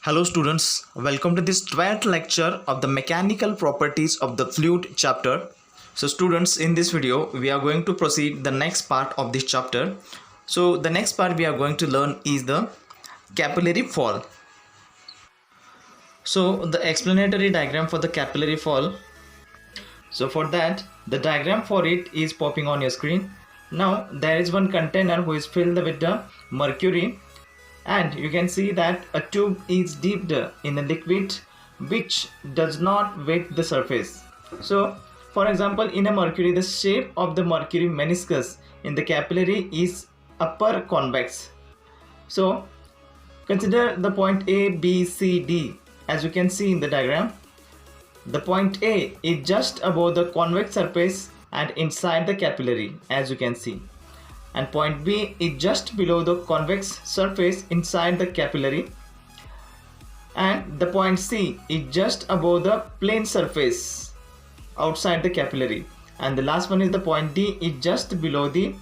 Hello students, welcome to this 12th lecture of the mechanical properties of the fluid chapter. So students, in this video we are going to proceed the next part of this chapter. So the next part we are going to learn is the capillary fall. So the explanatory diagram for the capillary fall. So for that, the diagram for it is popping on your screen. Now there is one container who is filled with the mercury, and you can see that a tube is dipped in a liquid which does not wet the surface. So for example, in a mercury, the shape of the mercury meniscus in the capillary is upper convex. So consider the point A, B, C, D. As you can see in the diagram, the point A is just above the convex surface and inside the capillary, as you can see, and point B is just below the convex surface inside the capillary, and the point C is just above the plane surface outside the capillary, and the last one is the point D is just below the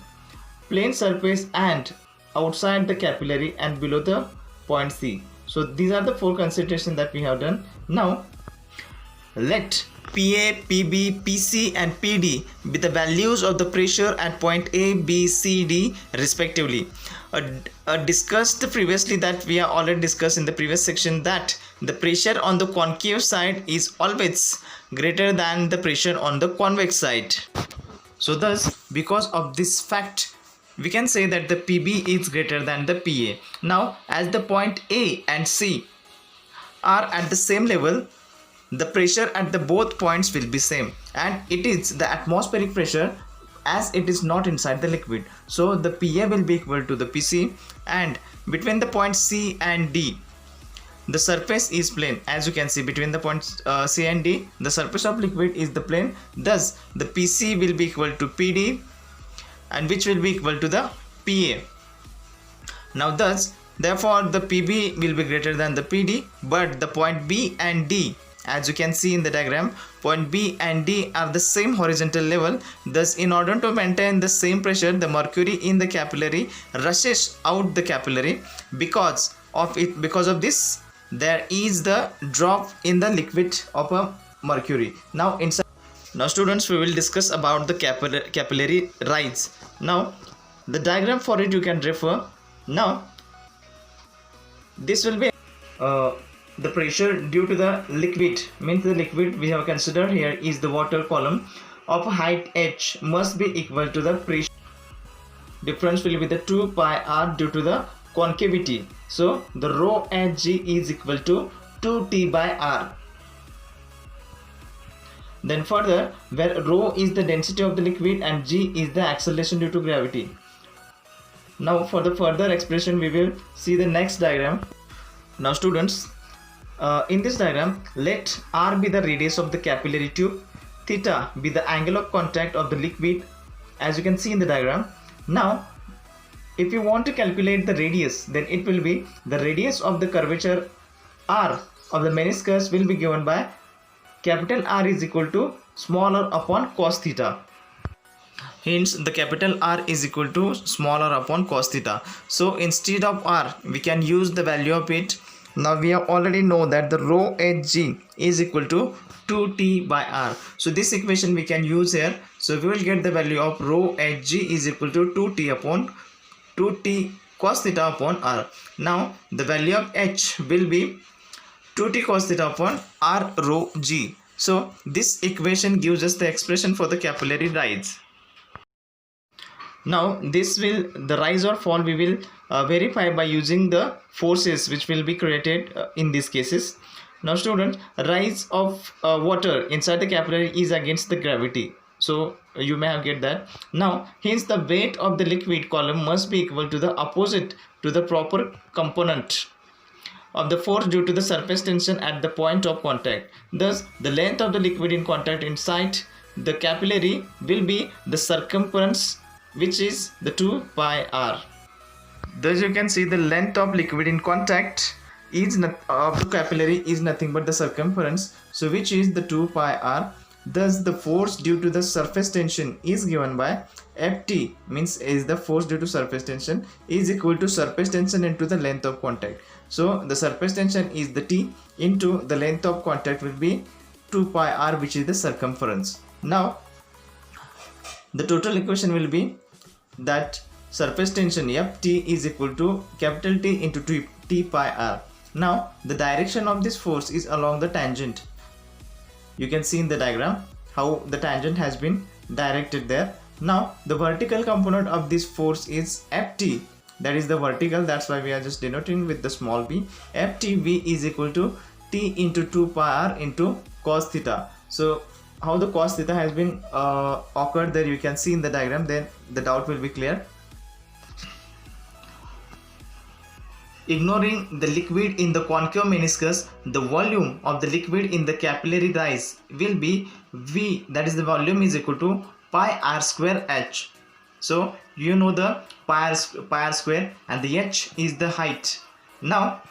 plane surface and outside the capillary and below the point C. So these are the four considerations that we have done. Now let PA, PB, PC and PD be the values of the pressure at point A, B, C, D respectively. Discussed previously, that we have already discussed in the previous section, that the pressure on the concave side is always greater than the pressure on the convex side. So thus, because of this fact, we can say that the PB is greater than the PA. Now as the point A and C are at the same level, the pressure at the both points will be same, and it is the atmospheric pressure as it is not inside the liquid. So the PA will be equal to the PC, and between the points C and D the surface is plane. As you can see, between the points C and D the surface of liquid is the plane. Thus the PC will be equal to PD, and which will be equal to the PA. Now thus, therefore the PB will be greater than the PD, but the point B and D, as you can see in the diagram, point B and D are the same horizontal level. Thus, in order to maintain the same pressure, the mercury in the capillary rushes out the capillary. Because of this, there is the drop in the liquid of a mercury. Now students, we will discuss about the capillary rise. Now the diagram for it you can refer. Now this will be the pressure due to the liquid, means the liquid we have considered here is the water column of height h must be equal to the pressure difference will be the 2 pi r due to the concavity. So the rho h g is equal to 2t by r. Then further, where rho is the density of the liquid and g is the acceleration due to gravity. Now for the further expression we will see the next diagram. Now students, in this diagram, let r be the radius of the capillary tube, theta be the angle of contact of the liquid, as you can see in the diagram. Now if you want to calculate the radius, then it will be the radius of the curvature r of the meniscus will be given by capital R is equal to smaller upon cos theta. Hence the capital R is equal to smaller upon cos theta. So instead of R we can use the value of it. Now we have already know that the rho hg is equal to 2t by r. So this equation we can use here. So we will get the value of rho hg is equal to 2t cos theta upon r. Now the value of h will be 2t cos theta upon r rho g. So this equation gives us the expression for the capillary rise. Now the rise or fall we will verify by using the forces which will be created in these cases. Now students, rise of water inside the capillary is against the gravity. So you may have get that. Now hence the weight of the liquid column must be equal to the opposite to the proper component of the force due to the surface tension at the point of contact. Thus the length of the liquid in contact inside the capillary will be the circumference, which is the 2 pi r. Thus you can see the length of liquid in contact of the capillary is nothing but the circumference, so which is the 2 pi r. Thus the force due to the surface tension is given by Ft, means is the force due to surface tension, is equal to surface tension into the length of contact. So the surface tension is the T into the length of contact will be 2 pi r, which is the circumference. Now the total equation will be that surface tension Ft is equal to capital T into T pi r. Now the direction of this force is along the tangent. You can see in the diagram how the tangent has been directed there. Now the vertical component of this force is Ft, that is the vertical, that's why we are just denoting with the small b. Ft is equal to T into 2 pi r into cos theta. So how the cos theta has been occurred there, you can see in the diagram, then the doubt will be clear. Ignoring the liquid in the concave meniscus, the volume of the liquid in the capillary rise will be V, that is the volume is equal to pi r square h. So you know the pi r square, and the h is the height. Now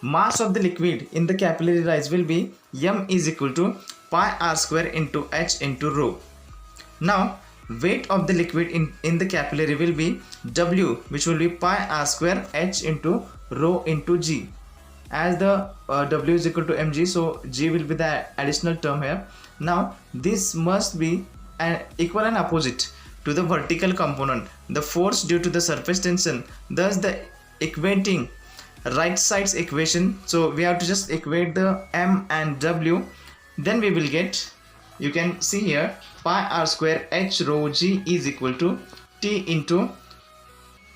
mass of the liquid in the capillary rise will be m is equal to pi r square into h into rho. Now weight of the liquid in the capillary will be W, which will be pi r square h into rho into g. As the W is equal to mg, so g will be the additional term here. Now this must be an equal and opposite to the vertical component, the force due to the surface tension. Thus the equating right side's equation, so we have to just equate the m and w, then we will get, you can see here, pi r square h rho g is equal to T into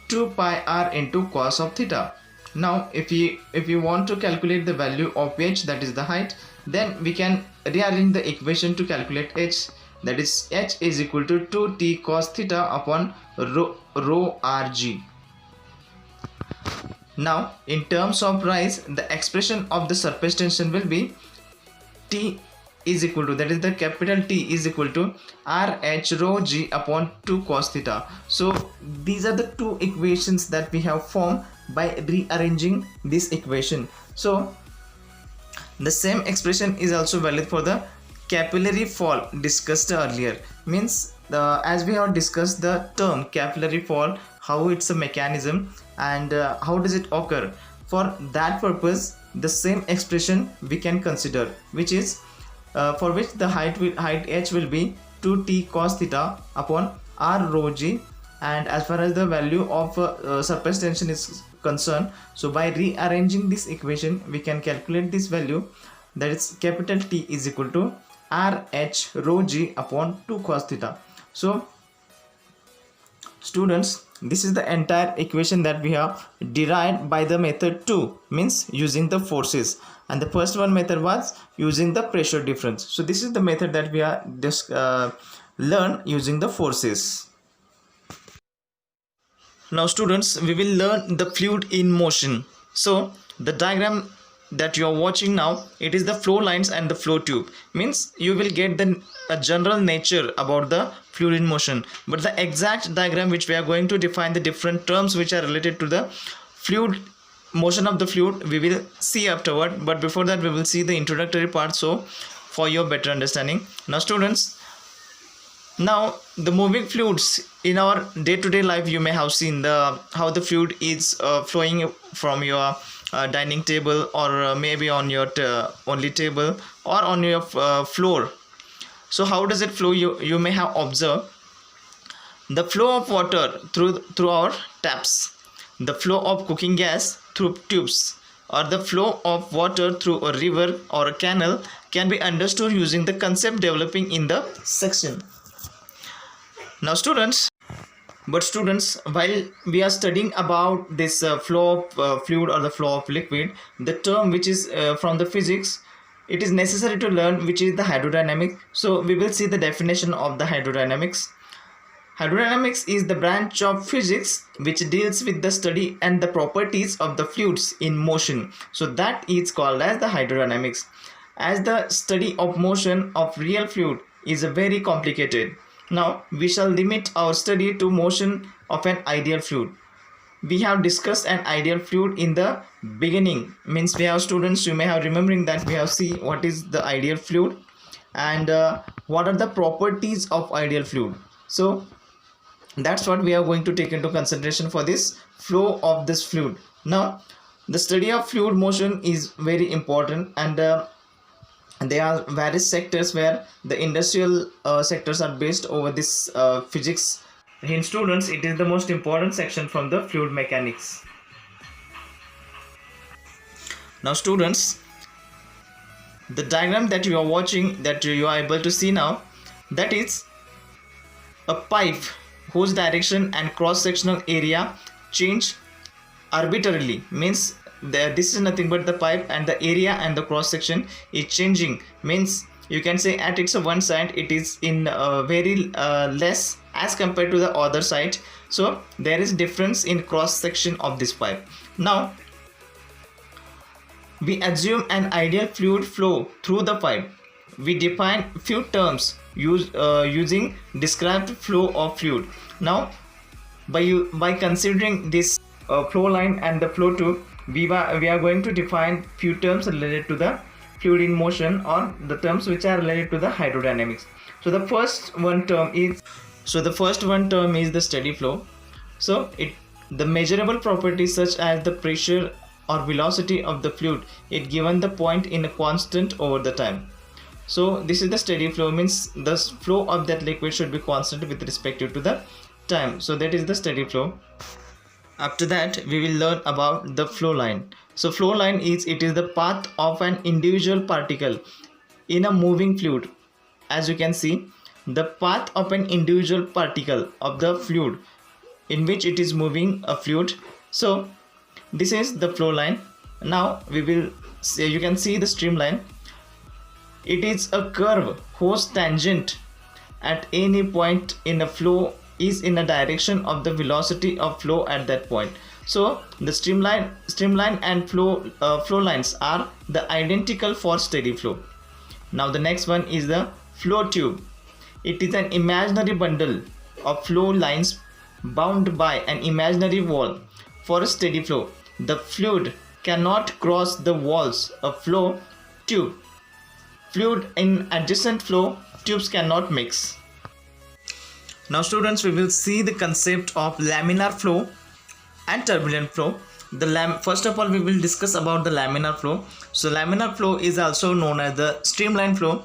2 pi r into cos of theta. Now if you want to calculate the value of h, that is the height, then we can rearrange the equation to calculate h, that is h is equal to 2t cos theta upon rho rg. Now in terms of rise, the expression of the surface tension will be T is equal to, that is the capital T is equal to RH rho g upon 2 cos theta. So these are the two equations that we have formed by rearranging this equation. So the same expression is also valid for the capillary fall discussed earlier. Means as we have discussed the term capillary fall, how it's a mechanism and how does it occur. For that purpose, the same expression we can consider, which is for which the height h will be 2t cos theta upon r rho g, and as far as the value of surface tension is concerned, so by rearranging this equation we can calculate this value, that is capital T is equal to RH rho g upon 2 cos theta. So students, this is the entire equation that we have derived by the method 2, means using the forces, and the first one method was using the pressure difference. So this is the method that we are just learn using the forces. Now students, we will learn the fluid in motion. So the diagram that you are watching now, it is the flow lines and the flow tube, means you will get the general nature about the fluid in motion, but the exact diagram which we are going to define the different terms which are related to the fluid motion of the fluid, we will see afterward. But before that we will see the introductory part, so for your better understanding. Now students, now the moving fluids in our day-to-day life, you may have seen how the fluid is flowing from your dining table, or maybe on your only table, or on your floor. So how does it flow? You may have observed the flow of water through our taps, the flow of cooking gas through tubes, or the flow of water through a river or a canal can be understood using the concept developing in the section. Now students, while we are studying about this flow of fluid or the flow of liquid, the term which is from the physics, it is necessary to learn, which is the hydrodynamics. So we will see the definition of the hydrodynamics. Hydrodynamics is the branch of physics which deals with the study and the properties of the fluids in motion. So that is called as the hydrodynamics. As the study of motion of real fluid is very complicated. Now we shall limit our study to motion of an ideal fluid. We have discussed an ideal fluid in the beginning, means we have students, you may have remembering that we have seen what is the ideal fluid and what are the properties of ideal fluid. So that's what we are going to take into consideration for this flow of this fluid. Now The study of fluid motion is very important, and there are various sectors where the industrial sectors are based over this physics. In students, it is the most important section from the fluid mechanics. Now students, the diagram that you are watching, that you are able to see now, that is a pipe whose direction and cross-sectional area change arbitrarily. Means this is nothing but the pipe, and the area and the cross-section is changing. Means you can say at its one side it is in very less as compared to the other side. So there is difference in cross-section of this pipe. Now we assume an ideal fluid flow through the pipe. We define few terms using described flow of fluid. Now by considering this flow line and the flow tube, we are going to define few terms related to the fluid in motion, or the terms which are related to the hydrodynamics. So the first one term is the steady flow. So the measurable properties such as the pressure or velocity of the fluid it given the point in a constant over the time. So this is the steady flow, means the flow of that liquid should be constant with respect to the time. So that is the steady flow. After that we will learn about the flow line. So flow line is the path of an individual particle in a moving fluid. As you can see, the path of an individual particle of the fluid in which it is moving a fluid. So this is the flow line. Now we will say, you can see the streamline. It is a curve whose tangent at any point in a flow is in a direction of the velocity of flow at that point. So the streamline and flow lines are the identical for steady flow. Now the next one is the flow tube. It is an imaginary bundle of flow lines bound by an imaginary wall. For a steady flow, the fluid cannot cross the walls of flow tube. Fluid in adjacent flow tubes cannot mix. Now students, we will see the concept of laminar flow and turbulent flow. First of all, we will discuss about the laminar flow. So laminar flow is also known as the streamline flow.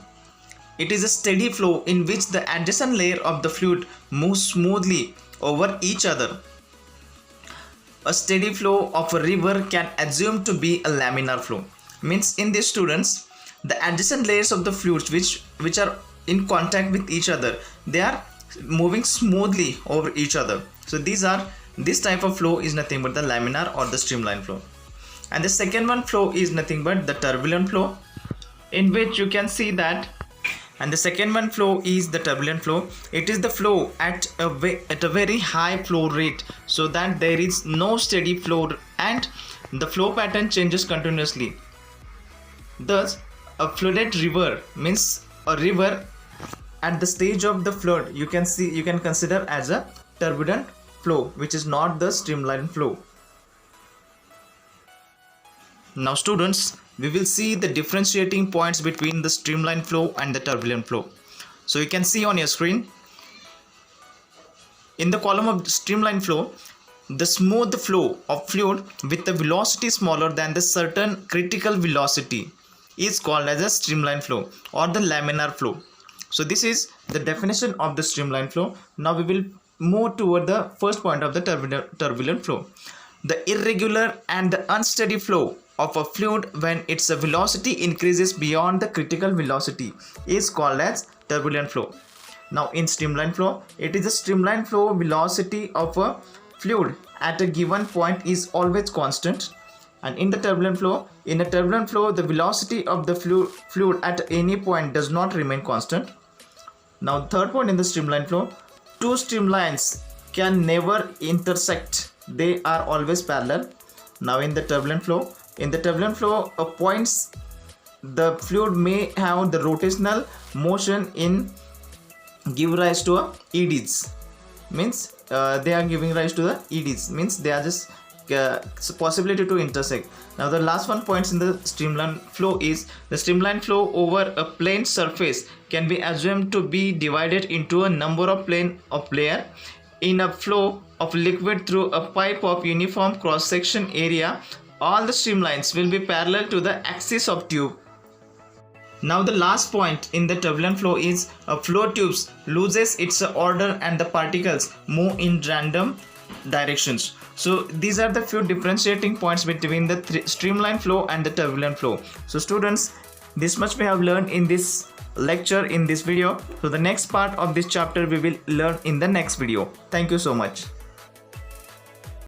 It is a steady flow in which the adjacent layer of the fluid moves smoothly over each other. A steady flow of a river can assume to be a laminar flow. Means in these students, the adjacent layers of the fluids which are in contact with each other, they are moving smoothly over each other. So this type of flow is nothing but the laminar or the streamline flow. And the second one flow is nothing but the turbulent flow, in which you can see that. And the second one flow is the turbulent flow. It is the flow at a very high flow rate, so that there is no steady flow and the flow pattern changes continuously. Thus, a flooded river means a river at the stage of the flood you can consider as a turbulent flow, which is not the streamline flow. Now students, we will see the differentiating points between the streamline flow and the turbulent flow. So you can see on your screen, in the column of streamline flow, the smooth flow of fluid with the velocity smaller than the certain critical velocity is called as a streamline flow or the laminar flow. So this is the definition of the streamline flow. Now we will move toward the first point of the turbulent flow. The irregular and the unsteady flow of a fluid when its velocity increases beyond the critical velocity is called as turbulent flow. Now in streamline flow, it is a streamline flow velocity of a fluid at a given point is always constant. And in the turbulent flow, the velocity of the fluid at any point does not remain constant. Now third point in the streamline flow, two streamlines can never intersect. They are always parallel. Now in the turbulent flow, points the fluid may have the rotational motion in give rise to a EDs. Means they are giving rise to the EDs. Means they are just possibility to intersect. Now the last one points in the streamline flow is the streamline flow over a plane surface can be assumed to be divided into a number of plane of layer in a flow of liquid through a pipe of uniform cross section area all the streamlines will be parallel to the axis of tube. Now the last point in the turbulent flow is a flow tubes loses its order and the particles move in random directions. So these are the few differentiating points between the streamline flow and the turbulent flow. So students, this much we have learned in this lecture, in this video. So the next part of this chapter we will learn in the next video. Thank you so much.